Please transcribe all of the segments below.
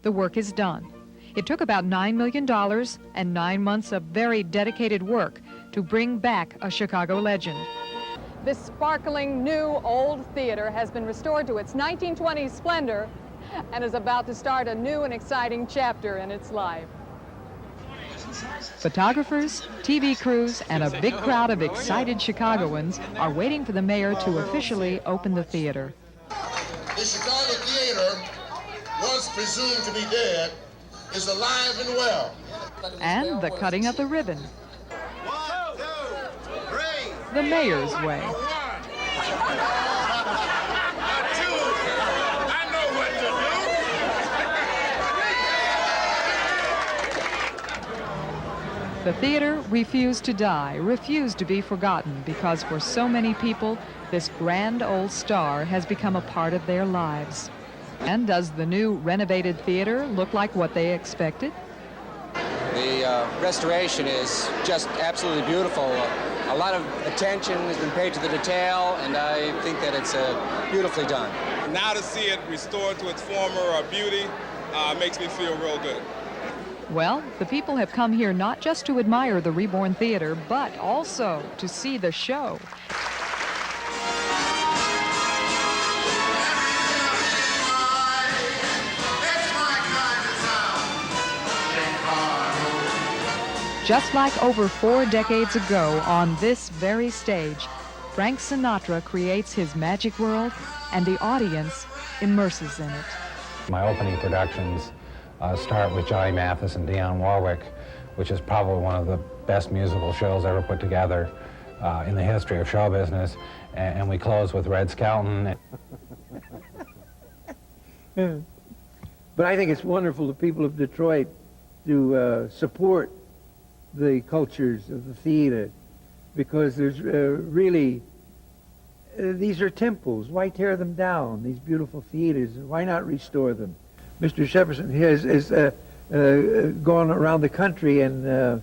the work is done. It took about $9 million and 9 months of very dedicated work to bring back a Chicago legend. This sparkling new old theater has been restored to its 1920s splendor and is about to start a new and exciting chapter in its life. Photographers, TV crews, and a big crowd of excited Chicagoans are waiting for the mayor to officially open the theater. The Chicago Theater, once presumed to be dead, is alive and well. And the cutting of the ribbon. 1, 2, 3. The mayor's way. The theater refused to die, refused to be forgotten, because for so many people, this grand old star has become a part of their lives. And does the new renovated theater look like what they expected? The restoration is just absolutely beautiful. A lot of attention has been paid to the detail, and I think that it's beautifully done. Now to see it restored to its former beauty makes me feel real good. Well, the people have come here not just to admire the reborn theater, but also to see the show. Just like over 4 decades ago on this very stage, Frank Sinatra creates his magic world and the audience immerses in it. My opening productions start with Johnny Mathis and Dionne Warwick, which is probably one of the best musical shows ever put together in the history of show business. And we close with Red Skelton. But I think it's wonderful, the people of Detroit, to support the cultures of the theater, because there's really, these are temples. Why tear them down, these beautiful theaters? Why not restore them? Mr. Shepardson has gone around the country and,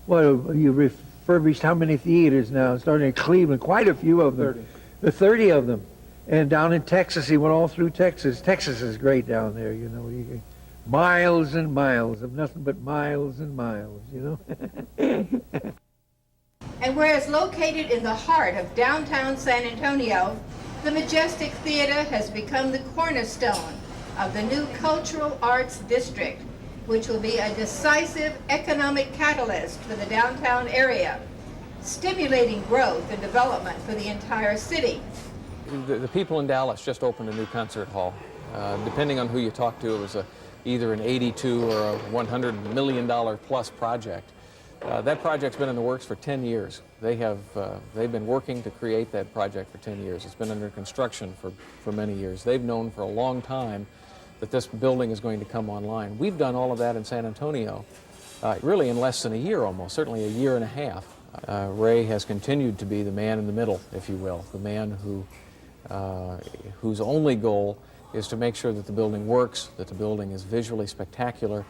you refurbished how many theaters now? Starting in Cleveland, quite a few of them. 30 of them. And down in Texas, he went all through Texas. Texas is great down there, you know. Miles and miles of nothing but miles and miles, you know. And whereas located in the heart of downtown San Antonio, the Majestic Theater has become the cornerstone of the new Cultural Arts District, which will be a decisive economic catalyst for the downtown area, stimulating growth and development for the entire city. The people in Dallas just opened a new concert hall. Depending on who you talk to, it was either an 82 or a $100 million plus project. That project's been in the works for 10 years. They've been working to create that project for 10 years. It's been under construction for many years. They've known for a long time that this building is going to come online. We've done all of that in San Antonio, really in less than a year almost, certainly a year and a half. Ray has continued to be the man in the middle, if you will, the man whose only goal is to make sure that the building works, that the building is visually spectacular,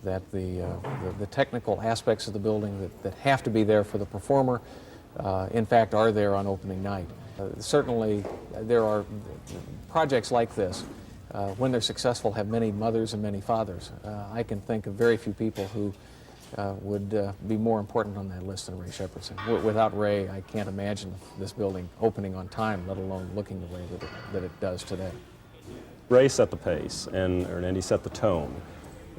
that the technical aspects of the building that have to be there for the performer, in fact, are there on opening night. Certainly, there are projects like this, when they're successful, have many mothers and many fathers. I can think of very few people who would be more important on that list than Ray Shepardson. Without Ray, I can't imagine this building opening on time, let alone looking the way that it does today. Ray set the pace, and he set the tone.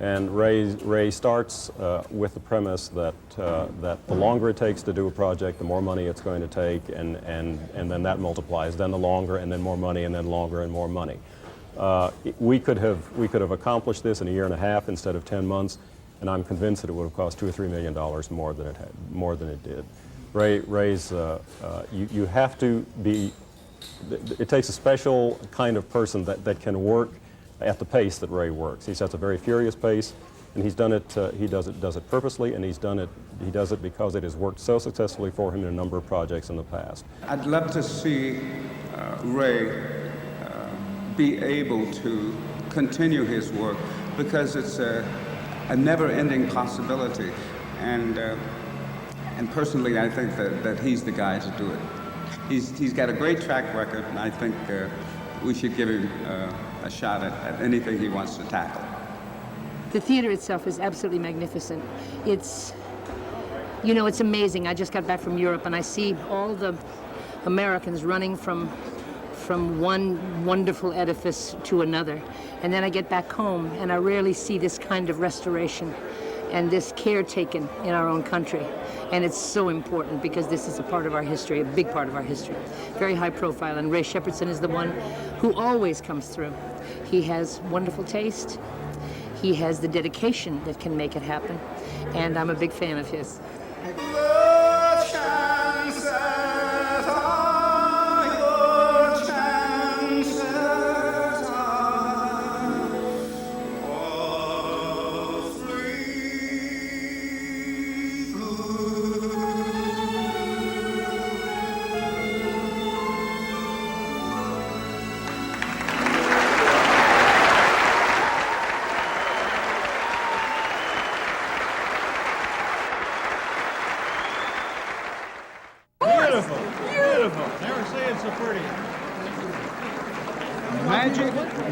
And Ray starts with the premise that the longer it takes to do a project, the more money it's going to take, and then that multiplies. Then the longer, and then more money, and then longer and more money. We could have accomplished this in a year and a half instead of 10 months, and I'm convinced that it would have cost $2 or $3 million more than it did. Ray's you have to be. It takes a special kind of person that can work at the pace that Ray works. He sets a very furious pace, and he's done it. He does it purposely, and he does it because it has worked so successfully for him in a number of projects in the past. I'd love to see Ray be able to continue his work, because it's a never-ending possibility, and personally, I think that he's the guy to do it. He's got a great track record, and I think we should give him a shot at anything he wants to tackle. The theater itself is absolutely magnificent. It's, you know, it's amazing. I just got back from Europe and I see all the Americans running from one wonderful edifice to another. And then I get back home and I rarely see this kind of restoration and this care taken in our own country. And it's so important because this is a part of our history, a big part of our history. Very high profile, and Ray Shepardson is the one who always comes through. He has wonderful taste. He has the dedication that can make it happen, and I'm a big fan of his.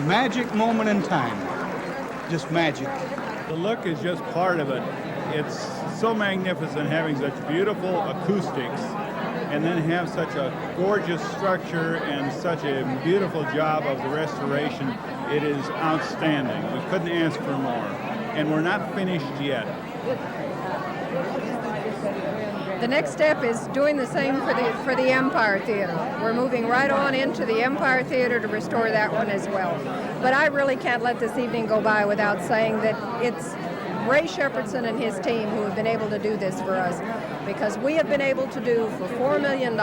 Magic moment in time. Just magic. The look is just part of it. It's so magnificent having such beautiful acoustics and then have such a gorgeous structure and such a beautiful job of the restoration. It is outstanding. We couldn't ask for more. And we're not finished yet. The next step is doing the same for the Empire Theater. We're moving right on into the Empire Theater to restore that one as well. But I really can't let this evening go by without saying that it's Ray Shepardson and his team who have been able to do this for us, because we have been able to do for $4 million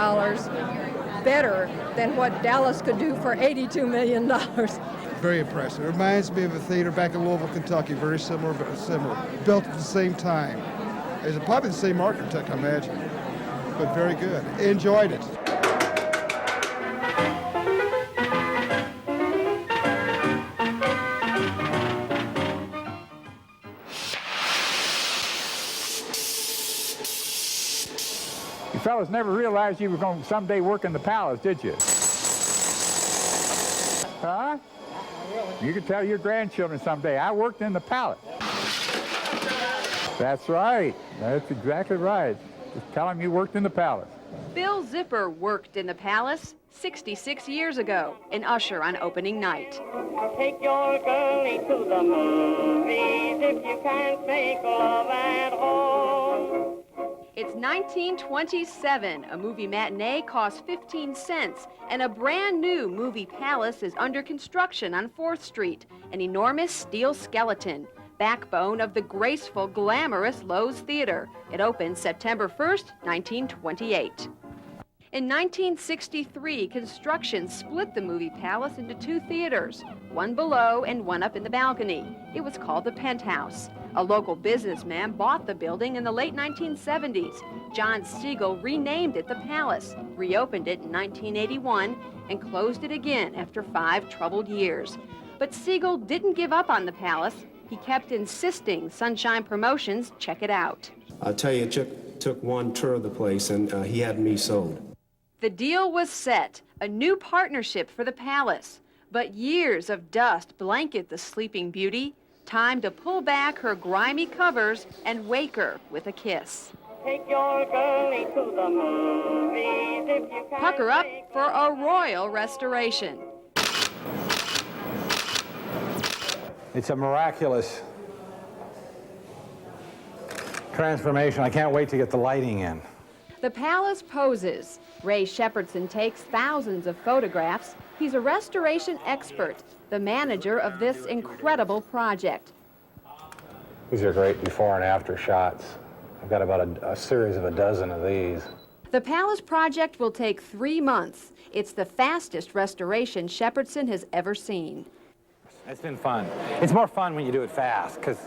better than what Dallas could do for $82 million. Very impressive. It reminds me of a theater back in Louisville, Kentucky, very similar, but similar. Built at the same time. It's probably the same architect, I imagine, but very good. Enjoyed it. You fellas never realized you were going to someday work in the palace, did you? Huh? You could tell your grandchildren someday, I worked in the palace. That's right. That's exactly right. Just tell them you worked in the palace. Bill Zipper worked in the palace 66 years ago, an usher on opening night. Take your girlie to the movies if you can't make love at home. It's 1927. A movie matinee costs 15 cents, and a brand new movie palace is under construction on 4th Street, an enormous steel skeleton, backbone of the graceful, glamorous Lowe's Theater. It opened September 1st, 1928. In 1963, construction split the movie palace into 2 theaters, one below and one up in the balcony. It was called the Penthouse. A local businessman bought the building in the late 1970s. John Siegel renamed it the Palace, reopened it in 1981, and closed it again after 5 troubled years. But Siegel didn't give up on the palace. He kept insisting Sunshine Promotions check it out. I'll tell you, it took one tour of the place, and he had me sold. The deal was set, a new partnership for the palace. But years of dust blanket the sleeping beauty. Time to pull back her grimy covers and wake her with a kiss. Take your girlie to the movies if you can't. Pucker up for a royal restoration. It's a miraculous transformation. I can't wait to get the lighting in. The palace poses. Ray Shepardson takes thousands of photographs. He's a restoration expert, the manager of this incredible project. These are great before and after shots. I've got about a series of a dozen of these. The palace project will take 3 months. It's the fastest restoration Shepardson has ever seen. It's been fun. It's more fun when you do it fast, because